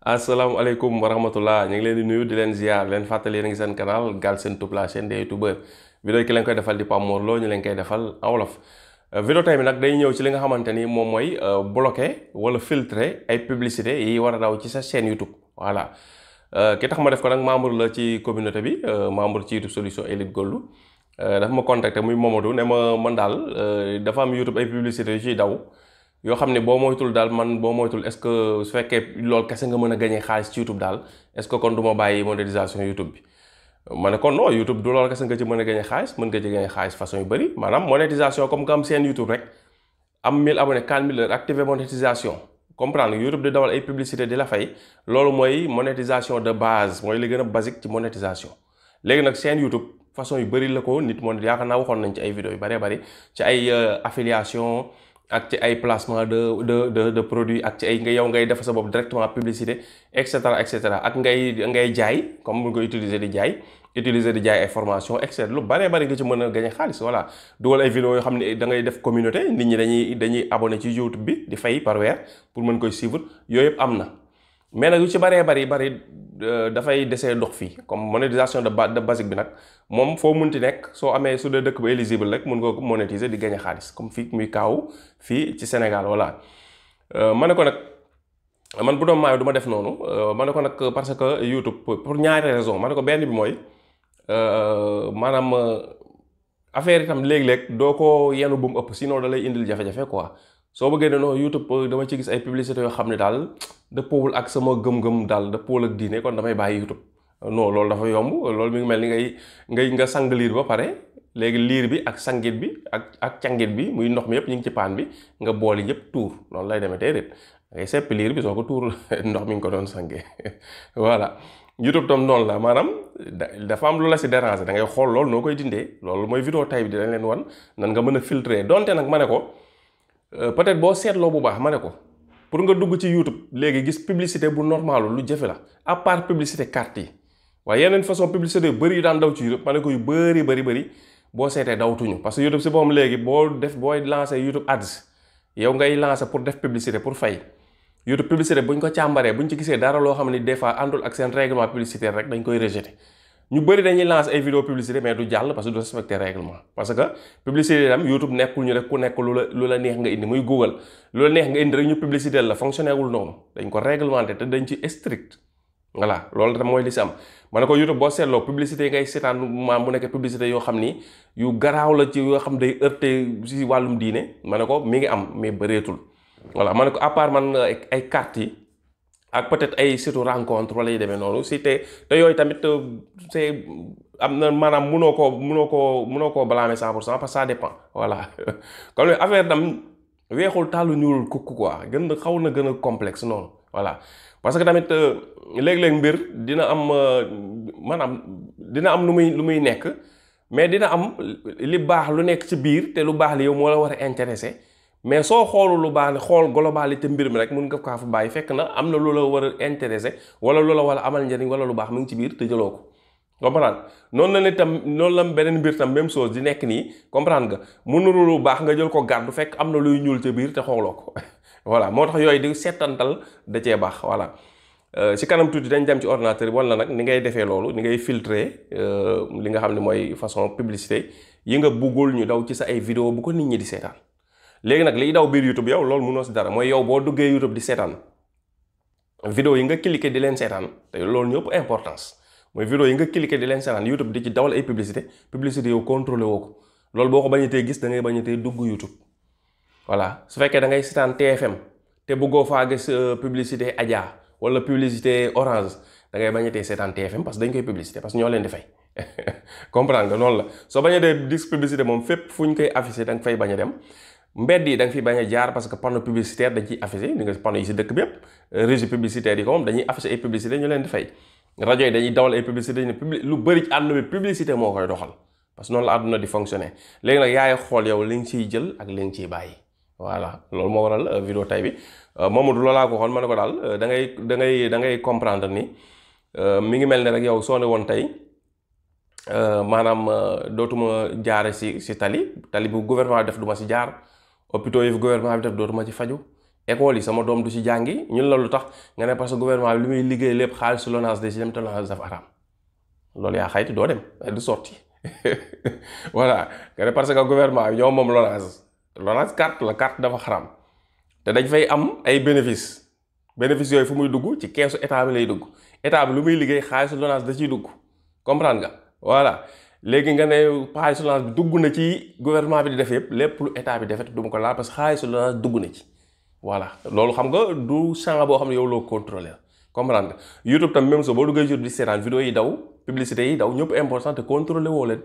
asalaamaaleykum wa rahmatullah ñu ngi leen di nuyu di leen ziar leen fàttali yéen a ngi seen canal Galsen Tube la chaîne des youtubeurs vidéo ki leen koy defal di Pape Mor Lo ñu leen koy defal en wolof. Vidéo tey bi nag day ñëw ci li nga xamante ni moom mooy bloquer wala filtrer ay publicité yi war a daw ci sa chaîne YouTube. Voilà ki tax ma def ko nag membre la ci communauté bi membre ci YouTube solution Elite Gold dafa ma contacté muy Mamadou ne ma man daal dafa am YouTube ay publicité yu ciy daw. yoo xam ne boo moytul daal boo moytul est-ce que su fekkee loolu kese nga mën a gagné xaalis ci YouTube daal est-ce que kon du ma bàyyi monétisation YouTube bi ma ne kon non YouTube du loolu kese nga ci mën a gagné xaalis mën nga ci gagné xaalis façon yu bëri maanaam monétisation comme nga am seen YouTube rek am 1000 abonnés 4000 heures activer monétisation comprendre YouTube di dawal ay publicité di la fay loolu mooy monétisation de base mooy li gën a basique ci monétisation. léegi nag seen YouTube façon yu bëri la ko nit yaakaar naa waxoon nañ ci ay vidéo yu bëree bëri ci ay affiliation ak ci ay placement de produit ak ci ay nga yow ngay def sa bopp directement publicité et cetera ak ngay jaay comme nga utiliser di jaay ay formation et cetera lu baree bari nga ci mën a gagner xaalis voilà dugal ay vidéo yoo xam ne da ngay def communauté nit ñi dañuy abonné ci YouTube bi di fay par weer pour mën koy suivre yooyu yëpp am na mais nag yu ci baree bari dafay desee dox fii comme monétisation de basique bi nag moom foo munti nekk soo amee su dee dëkk ba éligible rek mun nga ko monétiser di gagner xaalis comme fii muy kaaw fii ci Sénégal voilà. ma ne ko nag man bu doon maayo du ma def noonu ma ne ko nag parce que YouTube pour ñaari raison ma ne ko benn bi mooy maanaam affaire itam léeg-léeg doo ko yenu bu mu ëpp sinon da lay indil jafe-jafe quoi. soo bëggee ne non YouTube dama ci gis ay publicité yoo xam ne daal dëppoowul ak sama gëm-gëm daal dëppoowul ak diine kon damay bàyyi YouTube non loolu dafa yomb loolu mi ngi mel ni nga sang liir ba pare léegi liir bi ak sangit bi ak cangit bi muy ndox mi yëpp ñu ngi ci paan bi nga booli yëpp tuur noonu lay demee déedéet ngay seppi liir bi soo ko tuur ndox mi nga ko doon sangee voilà. YouTube tam noonu la maanaam dafa am lu la si déranger da ngay xool loolu noo koy dindee loolu mooy vidéo tay bi dinañ leen wan nan nga mën a filtrer donte nag ma ne ko peut-être boo seetloo bu baax ma ne ko pour nga dugg ci YouTube léegi gis publicité bu normal lu jafe la à part publicité carte yi waaye yeneen façon publicité yu bëri yu daan daw ci YouTube ma ne ko yu bëri boo seetee dawtuñu parce que YouTube si boppam léegi booy lancer YouTube ads yow ngay lancer pour def publicité pour fay YouTube publicité buñ ko càmbaree buñ ci gisee dara loo xam ne des fois àndul ak seen règlement publicitaire rek dañ koy rejeter. ñu bëri dañuy lancer ay vidéo publicité mais du jàll parce que du respecter règlement parce que publicité itam YouTube nekkul ñu rek ku nekk lu la neex nga indi muy Google lu la neex nga indi rek ñu publicité la fonctionné wul noonu dañ ko réglementé te dañ ci strict voilà loolu tam mooy li si am. ma ne ko YouTube boo seetloo publicité yi ngay seetaan maam bu nekk publicité yoo xam ni yu garaaw la ci yoo xam day heurté si wàllum diine ma ne ko mi ngi am mais bëreetul voilà ma ne ko à part man ay cartes yi. ak peut-être ay surtout rencontre wala yi demee noonu si te yooyu tamit c'est am na maanaam munoo koo blâmer 100% parce que ça dépend voilà comme affaire tam weexul tàllu ñuul kukk quoi gën a complexe noonu voilà parce que tamit léeg-léeg mbir dina am maanaam dina am lu muy nekk mais dina am li baax lu nekk ci biir te lu baax li yow moo la war a intéressé mais soo xoolu lu baax ne xool globalité mbir mi rek mun nga kaa fa bàyyi fekk na am na lu la war a intéressé wala lu la war a amal njëriñ wala lu baax mu ngi ci biir te jëloo ko comprendre noonu la beneen mbir tam même chose di nekk nii comprendre nga mënul lu baax nga jël ko gàddu fekk am na luy ñuul ca biir te xooloo ko voilà moo tax yooyu di settantal da cee baax voilà. si kanam tuuti dañ dem ci ordinateur bi wala nag ni ngay defee loolu ni ngay filtrer li nga xam ne mooy façon publicité yi nga buggul ñu daw ci sa ay vidéo bu ko nit ñi di seetaan. léegi nag liy daw biir YouTube yow loolu mënoo si dara mooy yow boo duggee YouTube di seetaan vidéo yi nga cliquer di leen seetaan te loolu ñëpp importance mooy vidéo yi nga cliquer di leen seetaan YouTube di ci dawal ay publicité yow contrôlé woo ko loolu boo ko bañatee gis da ngay bañatee dugg YouTube. voilà su fekkee da ngay seetaan TFM te bëggoo faa gis publicité Adja wala publicité Orange da ngay bañatee seetaan TFM parce que dañ koy publicité parce que ñoo leen di fay comprendre nga noonu la soo bañatee gis publicité moom fépp fu ñu koy affiché da nga fay bañ a dem. mbedd yi da nga fi bañ a jaar parce que panneau publicitaire dañ ciy affiché di nga panneau yi si dëkk bi yëpp régie publicitaire yi ko moom dañuy affiché ay publicité ñu leen di fay rajo yi dañuy dawal ay publicité lu bëri ci àdduna bi publicité moo koy doxal parce que noonu la àdduna di fonctionner léegi nag yaay xool yow li nga ciy jël ak li nga ciy bàyyi voilà loolu moo waral vidéo tay bi Mamadou loolaa ko xool ma ne ko daal da ngay comprendre ni mi ngi mel ne rek yow soo ne woon tey maanaam dootuma jaare si tali bu gouvernement def duma si jaar hôpitaux yi fi gouvernement bi def dootuma ci faju école yi sama doom du ci jàngi ñun la lu tax nga ne parce que gouvernement bi li muy liggéey lépp xaalis LONASE da ci dem te LONASE dafa araam loolu yaa xayti doo dem du sotti voilà nga ne parce que gouvernement bi ñoom moom LONASE carte dafa xaraam te dañ fay am ay bénéfice yooyu fu muy dugg ci keesu état bi lay dugg état bi lu muy liggéey xaalisu LONASE da ciy dugg comprendre nga voilà léegi nga ne xaalisu LONASE bi dugg na ci gouvernement bi di def yëpp lépp lu état bi defet du ma ko laal parce que xaalisu LONASE dugg na ci voilà loolu xam nga du champ boo xam ne yow loo contrôler comprendre nga YouTube tam même so boo duggee YouTube di seetaan vidéo yi daw publicité yi daw ñëpp important te contrôler woo leen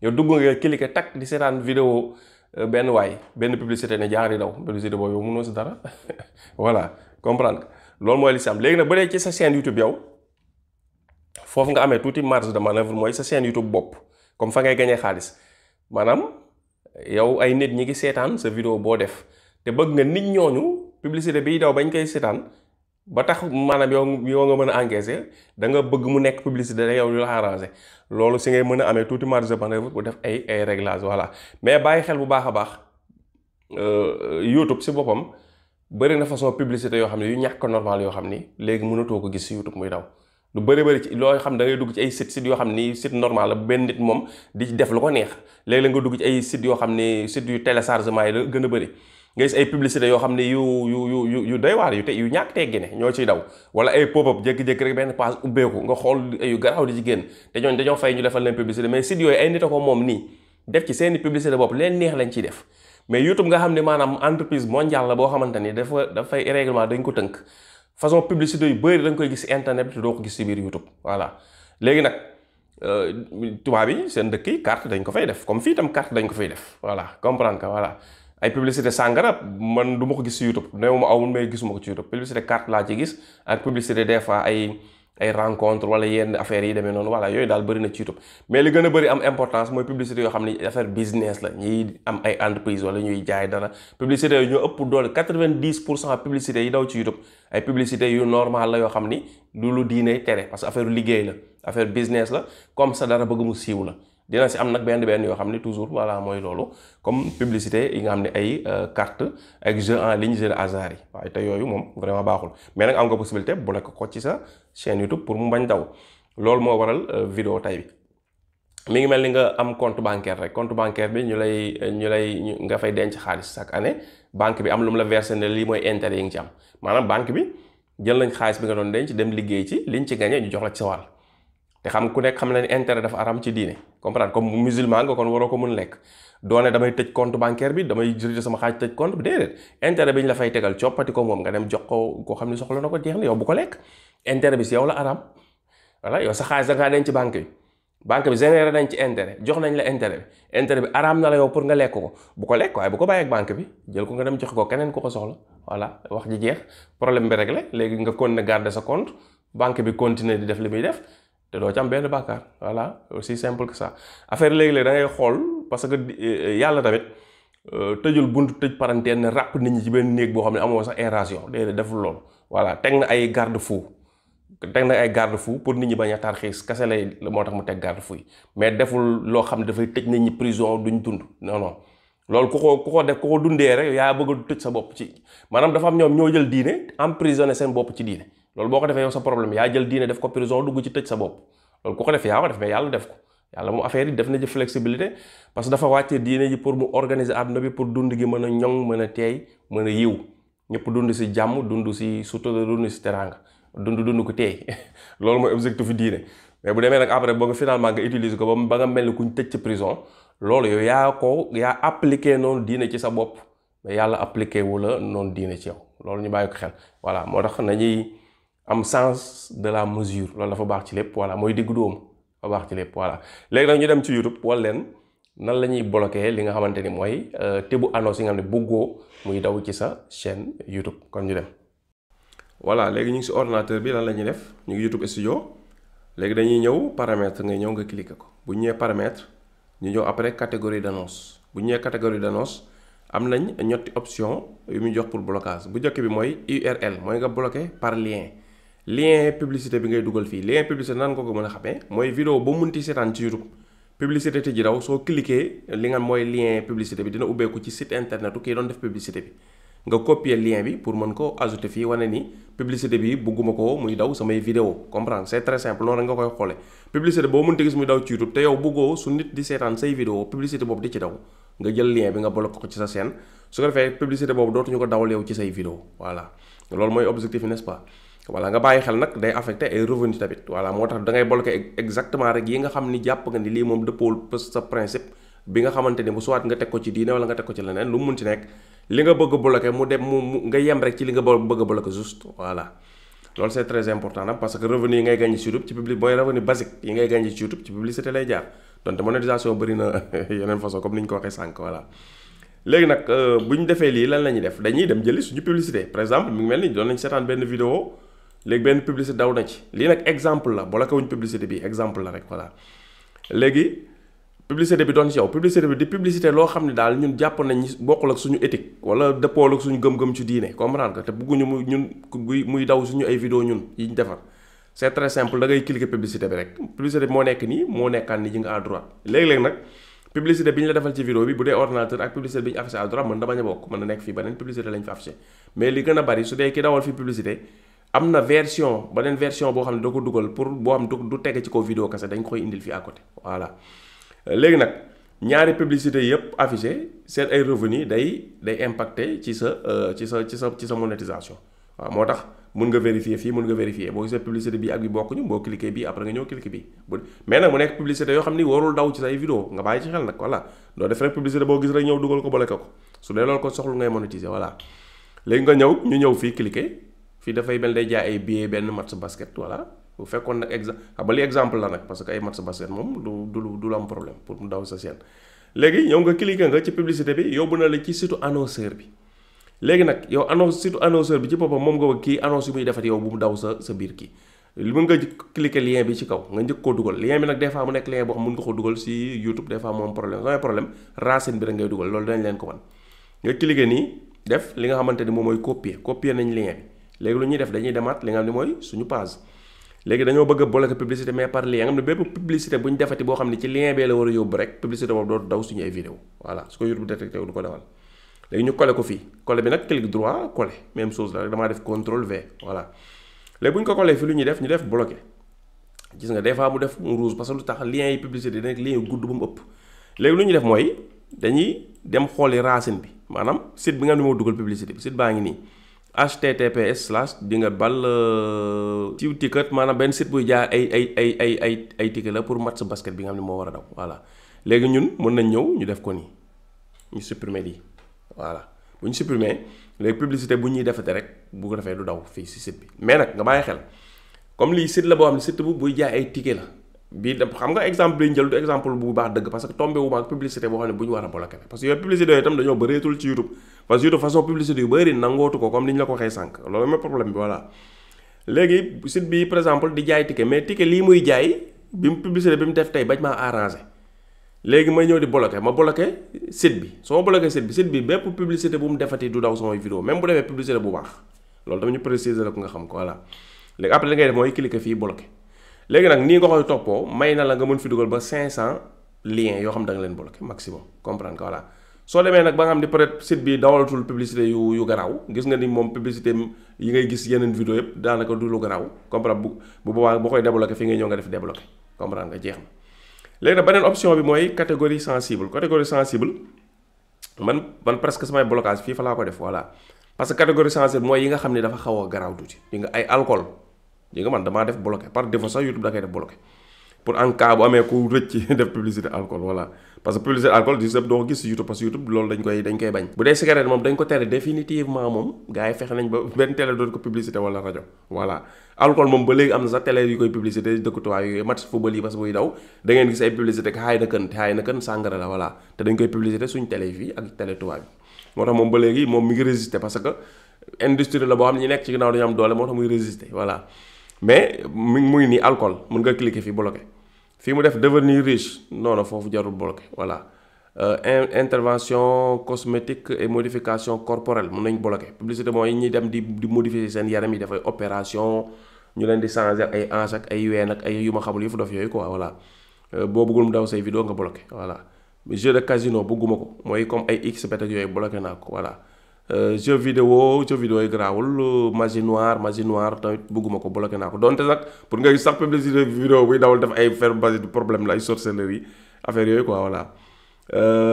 yow dugg nga cliquer tak di seetaan vidéo benn publicité ne jaar yi daw publicité boobu yow mënoo si dara voilà comprendre nga loolu mooy li si am léegi nag ba dee ci sa chaîne YouTube yow foofu nga amee tuuti marge de manœuvre mooy sa chaîne YouTube bopp comme fa ngay gañee xaalis maanaam yow ay nit ñi ngi seetaan sa vidéo boo def te bëgg nga nit ñooñu publicité biy daw bañ koy seetaan ba tax maanaam yow nga mën a encaisser da nga bëgg mu nekk publicité da yow lu la arrangé loolu si ngay mën a amee tuuti marge de manœuvre bu def ay réglage voilà mais bàyyi xel bu baax a baax YouTube si boppam bëri na façon publicité yoo xam ne yu ñàkk normal yoo xam ni léegi mënatoo ko gis si YouTube muy daw lu bëri ci loo xam da ngay dugg ci ay site yoo xam ni site normal la benn nit moom di def lu ko neex léegi la nga dugg ci ay site yoo xam ni site yu téléchargement yi la gën a bëri nga gis ay publicité yoo xam ne yu doy waar yu ñàkk teggi ne ñoo ciy daw wala ay pop-up jékki-jékki rek benn page ubbeeku nga xool yu garaaw di ci génn te ñooñu dañoo fay ñu defal leen publicité mais site yooyu ay nit a ko moom nii def ci seeni publicité bopp leen neex lañ ciy def mais YouTube nga xam ne maanaam entreprise mondiale la boo xamante ni dafay règlement dañ ko tënk façon publicité yu bëri dañ koy gis internet bi te doo ko gis ci biir YouTube voilà léegi nag tubaab yi seen dëkk yi carte dañ ko fay def comme fii tam carte dañ ko fay def voilà comprendre que voilà ay publicité sàngara man du ma ko gis ci YouTube néew ma awul mais gisuma ko ci YouTube publicité carte laa ci gis ak publicité des fois ay rencontre wala yenn affaires yi demee noonu voilà yooyu daal bëri na ci YouTube mais li gën a bëri am importance mooy publicité yoo xam ne affaire business la ñuy am ay entreprise wala ñuy jaay dara publicité yooyu ñoo ëpp doole 90% publicité yi daw ci YouTube ay publicité yu normal la yoo xam ni du lu diine tere parce que affaire liggéey la affaire business la comme ça dara bëgg mu siiw la dina si am nag benn yoo xam ne toujours voilà mooy loolu comme publicité yi nga xam ne ay carte ak jeu en ligne jeu de hasard yi waaye te yooyu moom vraiment baaxul mais nag am nga possibilité bu nekk ko ci sa chaîne YouTube pour mu bañ daw loolu moo waral vidéo tay bi mi ngi mel ni nga am compte bancaire rek compte bancaire bi ñu lay nga fay denc xaalis chaque année banque bi am lu mu la versé ne lii mooy intérêt yi nga ci am maanaam banque bi jël nañ xaalis bi nga doon denc dem liggéey ci liñ ci gagné ñu jox la ci sa wàll te xam ku nekk xam na ni intérêt dafa aram ci diine comprendre comme musulman nga kon waroo ko mun lekk doone damay tëj compte bancaire bi damay jël sama xaaj tëj compte bi déedéet intérêt bi ñu la fay tegal coppati ko moom nga dem jox ko koo xam ne soxla na ko jeex na yow bu ko lekk intérêt bi si yow la aram voilà yow sa xaalis da ngaa denc ci banque bi généré nañ ci intérêt jox nañ la intérêt bi aram na la yow pour nga lekk ko bu ko lekk waaye bu ko bàyyi ak banque bi jël ko nga dem jox ko keneen ku ko soxla voilà wax ji jeex problème bi réglé léegi nga continuer garder sa compte banque bi continuer di def li muy def te doo ci am benn bàkkaar voilà aussi simple que ça affaire léegi-léeg da ngay xool parce que yàlla tamit tëjul buntu tëj parenthèse ne ràpp nit ñi ci benn néeg boo xam ne amoo sax aération déedéet deful loolu voilà teg na ay garde-fou pour nit ñi bañ a tarxiis kese lay moo tax mu teg garde-fou yi mais deful loo xam ne dafay tëj nit ñi prison duñ dund non loolu ku ko dundee rek yaa bëgg a tëj sa bopp ci maanaam dafa am ñoom ñoo jël diine emprisonné seen bopp ci diine loolu boo ko defee yow sa problème yaa jël diine def ko prison dugg ci tëj sa bopp loolu ku ko def yaa ko def mais yàlla def ko yàlla moom affaire yi def na ci flexibilité parce que dafa wàccee diine ji pour mu organiser àdduna bi pour dund gi mën a ñoŋ mën a teey mën a yiw ñëpp dund si jàmm dund si sutura dund si teraanga dund ko teey loolu mooy objectif diine mais bu demee nag après ba nga finalement nga utiliser ko ba nga mel ni kuñ tëj ci prison loolu yow yaa appliqué noonu diine ci sa bopp mais yàlla appliqué wu la noonu diine ci yow loolu ñu bàyyi ko xel voilà moo tax nañuy am sens de la mesure loolu dafa baax ci lépp voilà mooy diggu dóomu dafa baax ci lépp voilà léegi nag ñu dem ci YouTube wala leen nan la ñuy bloqué li nga xamante ni mooy tëbu annonce yi nga xam ne bëggoo muy daw ci sa chaîne YouTube kon ñu dem. voilà léegi ñu ngi si ordinateur bi lan la ñuy def ñu ngi YouTube studio léegi dañuy ñëw paramètre ngay ñëw nga cliquer ko bu ñu ñëwee paramètre ñu ñëw après catégorie d'annonce bu ñu ñëwee catégorie d'annonce am nañ ñetti option yu muy jox pour blocage bu njëkk bi mooy URL mooy nga bloqué par lien publicité bi ngay dugal fii lien publicité nan nga ko mën a xamee mooy vidéo ba munti seetaan ci YouTube publicité te ji daw soo cliquer li nga mooy lien publicité bi dina ubbeeku ci site internet kii doon def publicité bi nga copier lien bi pour mën ko ajouter fii wane ni publicité bi bugguma ko muy daw samay vidéo comprendre c'est très simple noonu nga koy xoole publicité boo mënta gis muy daw ci YouTube te yow buggoo su nit di seetaan say vidéo publicité boobu di ci daw nga jël lien bi nga bloqué ko ci sa chaîne su ko defee publicité boobu dootuñu ko dawal yow ci say vidéo voilà loolu mooy objectif n'est-ce pas voilà nga bàyyi xel nag day affecté ay revenu tamit voilà moo tax da ngay bloqué exactement rek yi nga xam ni jàpp nga ni lii moom dëppool sa principe bi nga xamante ni bu soit nga teg ko ci diine wala nga teg ko ci leneen lu mu mun ci nekk li nga bëgg a bloqué mu dem mu nga yem rek ci li nga bëgg a bloqué juste voilà loolu c'est très important nag parce que revenu yi ngay gagné ci YouTube ci public mooy revenu basique yi ngay gagné ci YouTube ci publicité lay jaar donte monétisation bëri na yeneen façon comme ni ñu ko waxee sànq voilà léegi nag bu ñu defee lii lan la ñuy def dañuy dem jëli suñu publicité par exemple mi ngi mel ni doon nañ seetaan benn vidéo léegi benn publicité daw na ci lii nag exemple la bloqué wuñ publicité bi exemple la rek voilà léegi publicité bi doon ci yow publicité bi di publicité loo xam ne daal ñun jàpp nañ bokkul ak suñu éthique wala dëppool ak suñu gëm-gëm ci diine comprendre que te bëgguñu muy daw suñu ay vidéo ñun yi ñu defar c'est très simple da ngay cliquer publicité bi rek publicité bi moo nekk nii moo nekkaan ni ji nga à droite léegi-léegi nag publicité bi ñu la defal ci vidéo bi bu dee ordinateur ak publicité bi ñu affiché à droite mën na bañ a bokk mën na nekk fii beneen publicité lañ fi affiché mais li gën a bari su dee ki dawal fi publicité am na version beneen version boo xam ne da ko dugal pour boo xam du tege ci kaw vidéo kese dañ koy indil fii à côté voilà léegi nag ñaari publicité yëpp affiché seen ay revenu day impacté ci sa monétisation waaw moo tax mun nga vérifier fii mun nga vérifier boo gisee publicité bi ak bi bokkuñu boo cliquer bii après nga ñëw cliquer bii mais nag mu nekk publicité yoo xam ni warul daw ci say vidéo nga bàyyi ci xel nag voilà doo def rek publicité boo gis rek ñëw dugal ko bloqué ko su dee loolu ko soxlu ngay monétiser voilà léegi nga ñu ñëw fii cliquer fii dafay mel day jaay ay billets benn match basket voilà bu fekkoon nag exemple la nag parce que ay match basket moom du am problème pour mu daw sa chaîne léegi ñëw nga cliquer nga ci publicité bi yóbbu na la ci site annonceur bi léegi nag yow site annonceur bi ci boppam moom nga kii annonce yu muy defati yow bu mu daw sa biir kii li mën nga cliquer lien bi ci kaw nga njëkk koo dugal lien bi nag des fois mu nekk lien boo xam mën nga ko dugal si YouTube des fois mu am problème soo amee problème racine bi rek ngay dugal loolu dañ leen ko wan nga cliquer nii def li nga xamante ni moom mooy copier nañ lien bi léegi lu ñuy def dañuy demaat li nga xam ne mooy suñu page léegi dañoo bëgg a bloquer publicité mais par lien nga xam ne bépp publicité bu ñu defati boo xam ne ci lien bee la war a yóbbu rek publicité boobu dootu daw suñu ay vidéo voilà su ko YouTube détecté du ko defal léegi ñu coller ko fii coller bi nag clic droit coller même chose la rek damaa def CTRL V voilà léegi bu ñu ko coller fii lu ñuy def ñu def bloquer gis nga des fois mu def rouge parce que lu tax lien yi publicité da nekk lien yu gudd ba mu ëpp léegi lu ñuy def mooy dañuy dem xooli racine bi maanaam site bi nga xam ne moo dugal publicité bi site baa ngi nii https/ di nga bal ci ticket maanaam benn site buy jaay ay ticket la pour match basket bi nga xam ne moo war a daw voilà léegi ñun mën nañ ñëw ñu def ko nii ñu supprimer lii voilà bu ñu supprimer léegi publicité bu ñuy defate rek bu ko defee du daw fii si site bi mais nag nga bàyyi xel comme lii site la boo xam ne site bu buy jaay ay ticket la bii da xam nga exemple bi ñu jël du exemple bu baax dëgg parce que tombé wu ma ak publicité boo xam ne bu ñu war a bloqué parce que yooyu publicité yooyu itam dañoo bëreetul ci YouTube parce que YouTube façon publicité yu bëri nangootu ko comme ni ñu la ko waxee sànq loolu mooy problème bi voilà léegi site bi par exemple di jaay ticket mais ticket lii muy jaay bi mu publicité bi mu def tey bañ maa arrangé léegi may ñëw di bloqué ma bloqué site bi soo ma bloqué site bi bépp publicité bu mu defati du daw samay vidéo même bu defee publicité bu baax loolu tamit ñu préciser la ko nga xam ko voilà léegi après li ngay def mooy cliquer fii bloqué léegi nag nii nga koy toppoo may na la nga mën fi dugal ba 500 liens yoo xam da nga leen bloqué maximum comprendre que voilà soo demee nag ba nga xam ni peut-être site bi dawalatul publicité yu garaaw gis nga ni moom publicité yi ngay gis yeneen vidéo yëpp daanaka du lu garaaw comprendre bu boobaa boo koy débloqué fi ngay ñëw nga def débloqué comprendre nga jeex na léegi nag beneen option bi mooy catégorie sensible man presque samay blocage fii fa laa ko def voilà parce que catégorie sensible mooy yi nga xam ne dafa xaw a garaaw tuuti yi nga ay alcool yi nga man damaa def bloqué par défaut sax YouTube da koy def bloqué pour en cas bu amee ku rëcc def publicité alcool voilà parce que publicité alcool di sëpp doo ko gis si YouTube parce que YouTube loolu dañ koy bañ bu dee cigarette moom dañ ko tere définitivement moom gars yi fexe nañ ba benn télé doon ko publicité wala rajo voilà alcool moom ba léegi am na sax télé yu koy publicité dëkk tubaab yooyu match football yi parce que buy daw da ngeen gis ay publicité xaay na kën sàngara la voilà te dañ koy publicité suñ télé yi fii ak télé tubaab yi moo tax moom ba léegi moom mi ngi résister parce que industrie la boo xam ne ñi nekk ci ginnaaw dañu am doole moo tax muy résister voilà mais muy nii alcool mun nga cliquer fii bloqué fii mu def devenir riche non foofu jarul bloqué voilà intervention cosmétique et modification corporelle mun nañ bloqué publicité mooy ñuy dem di modifier seen yaram yi dafay opération ñu leen di changer ay hanche ak ay ween ak ay yu ma xamul yu fu def yooyu quoi voilà boo bëggul mu daw say vidéo nga bloqué voilà jeu de casino bëgguma ko mooy comme ay xbet ak yooyu bloqué naa ko voilà jeu vidéo yi garaawul magie noire tamit bëgguma ko bloqué naa ko donte nag pour nga gis sax publicité vidéo buy dawal def ay faire basi problème la ay sorcellerie affaire yooyu quoi voilà.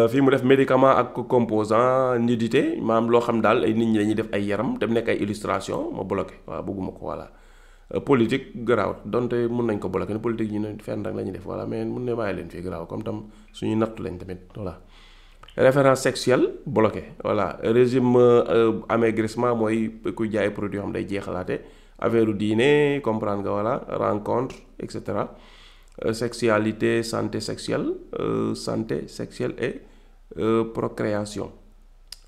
fii mu def médicament ak composant nudité maanaam loo xam daal ay nit ñi dañuy def ay yaram te mu nekk ay illustration ma bloqué waaw bëgguma ko voilà. politique garaaw donte mun nañ ko bloqué ne politique ñu ne fenn rek la ñuy def voilà mais mun ne bàyyi leen fii garaaw comme tam suñu nattu lañ tamit voilà. référence sexuelle bloqué voilà régime amaigrissement mooy kuy jaay produit yoo xam day jeexalaate affaire u diine comprendre nga voilà rencontre et cetera. Sexualité santé sexuelle et procréation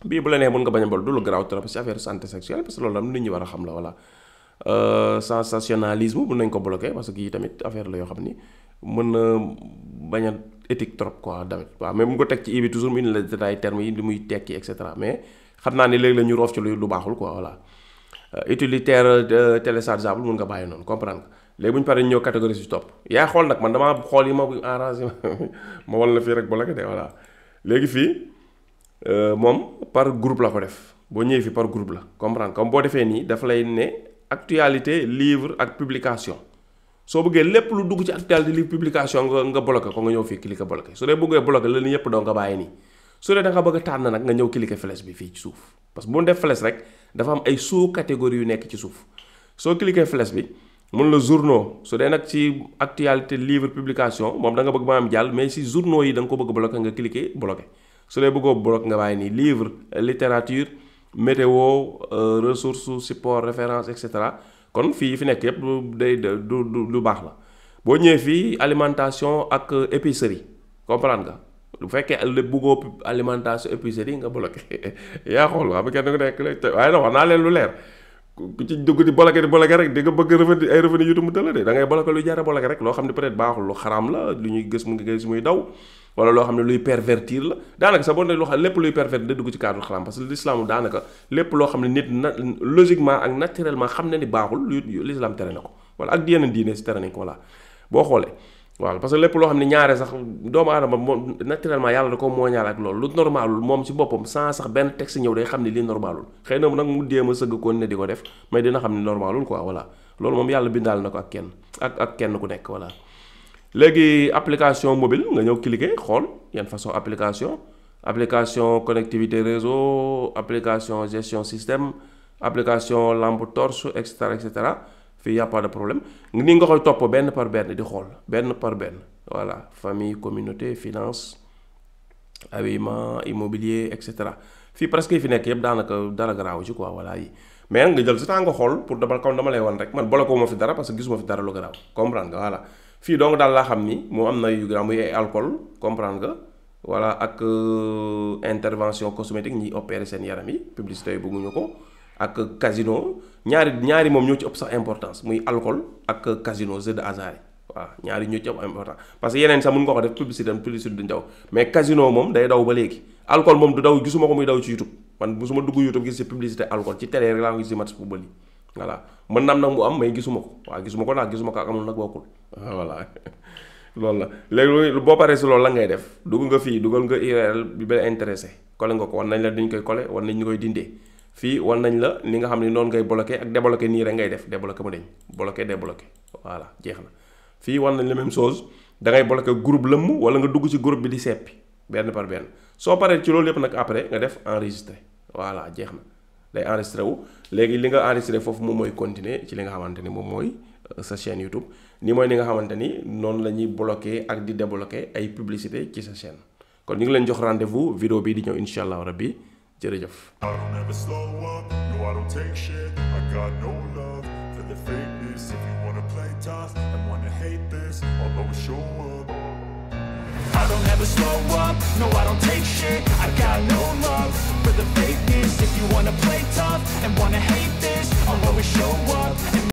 bii bu la nee mën nga bañ a bol du lu garaaw trop ci affaire santé sexuelle parce que loolu am nit ñi war a xam la voilà. Sensationnalisme mën nañ ko bloquer parce que yii tamit affaire la yoo xam ni mën na bañ a éthique trop quoi damit waaw mais mu ko teg ci i bi toujours mu indi la détail termes yi li muy tekki et cetera mais xam naa ni léegi la ñu roof ci lu baaxul quoi voilà. Utilitaire téléchargeable mën nga bàyyi noonu comprendre nga léegi bu ñu paree ñëw catégorie si topp yaa xool nag man damaa xool yi ma arrangé ma wal la fii rek bloqué de voilà. léegi fii moom par groupe la ko def boo ñëwee fii par groupe la comprendre comme boo defee nii dafa lay ne actualité livre ak publication soo bëggee lépp lu dugg ci actualité livre publication nga bloqué ko nga ñëw fii cliquer bloqué su dee bëggee bloqué la ni yëpp doo nga bàyyi nii su dee da nga bëgg a tànn nag nga ñëw cliquer flèche bi fii ci suuf parce que bu ñu def flèche rek dafa am ay sous catégorie yu nekk ci suuf soo cliquer flèche bi mun la journaux su dee nag ci actualité livre publication moom da nga bëgg ma am jàll mais si journaux yi da nga ko bëgg bloqué nga cliquer bloqué su dee bëggoo bloqué nga bàyyi nii livre littérature météo ressources support référence et cetera kon fii fi nekk yëpp du baax la boo ñëwee fii alimentation ak épicerie comprendre nga bu fekkee bëggoo alimentation épicerie nga bloqué yaa xool waa ba kenn ku nekk waaye nag wax naa leen lu leer ku ci dugg di bloqué rek di nga bëgg revenu ay revenu YouTube mu tëla de da ngay bloqué lu jar a bloqué rek loo xam ne peut-être baaxul lu xaraam la lu ñuy gës mu ngi gis muy daw wala loo xam ne luy pervertir la daanaka sa bon ne loo xam lépp luy pervertir da dugg ci cadre xaraam parce que l'islam daanaka lépp loo xam ne nit logiquement ak naturellement xam ne ni baaxul l'islam tere na ko wala ak yeneen diine si tere nañ ko voilà boo xoolee waaw parce que lépp loo xam ne ñaare sax doomu aadama moom naturellement yàlla da ko mooñaal ak loolu lu normalul moom ci boppam sans sax benn texte ñëw day xam ne lii normalul xëy na nag mu déem a sëgg koon ne di ko def mais dina xam ne normalul quoi voilà loolu moom yàlla bindaal na ko ak kenn ak kenn ku nekk voilà. léegi application mobile nga ñëw cliquer xool yan façon application connectivité réseau application gestion système application lampe torche et cetera fii y a pas de problème ni nga koy topp benn par benn di xool benn par benn voilà famille communauté finance habillement immobilier et cetera fii presque yi fi nekk yëpp daanaka dara garaaw ci quoi voilà yi mais nga jël sa temps nga xool pour dama lay wan rek man bloqué wu ma fi dara parce que gisuma fi dara lu garaaw comprendre nga voilà fii donc daal laa xam ni moo am na yu garaaw muy ay alcool comprendre nga voilà ak intervention cosmétique ñi opérer seen yaram yi publicité yi bëgguñu ko ak casino ñaari moom ñoo ci ëpp sax importance muy alcool ak casino jeu de hasard yi waaw ñaari ñoo ci ëpp importance parce que yeneen sax mën nga ko def publicité du ndaw mais casino moom day daw ba léegi alcool moom du daw gisuma ko muy daw ci YouTube man bu suma dugg YouTube gis ci publicité alcool ci télé rek laa ko gis ci match football yi voilà mën naam nag mu am mais gisuma ko waaw gisuma ko ak amul nag bokkul voilà loolu la léegi boo paree si loolu la ngay def dugg nga fii dugal nga URL bi ba intéressé collé nga ko wan nañ la dañ koy collé wan nañ ñu koy dindee fii wan nañ la li nga xam ne noonu ngay bloqué ak débloqué nii rek ngay def débloqué mu deñ bloqué débloqué voilà jeex na fii wan nañ la même chose da ngay bloqué groupe lëmm wala nga dugg ci groupe bi di seppi benn par benn soo paree ci loolu yëpp nag après nga def enregistré voilà jeex na day enregistré wu léegi li nga enregistré foofu moom mooy continuer ci li nga xamante ni moom mooy sa chaîne YouTube ni mooy ni nga xamante ni noonu la ñuy bloqué ak di débloqué ay publicité ci sa chaîne kon ñu ngi leen jox rendez-vous vidéo bii di ñëw incha allah rabbi jërëjëf. I don't ever slow up, no I don't take shit, I got no love for the fakeness. If you wanna play tough and wanna hate this, I'll always show up. I don't ever slow up, no I don't take shit, I got no love for the fakeness. If you wanna play tough and wanna hate this, I'll always show up.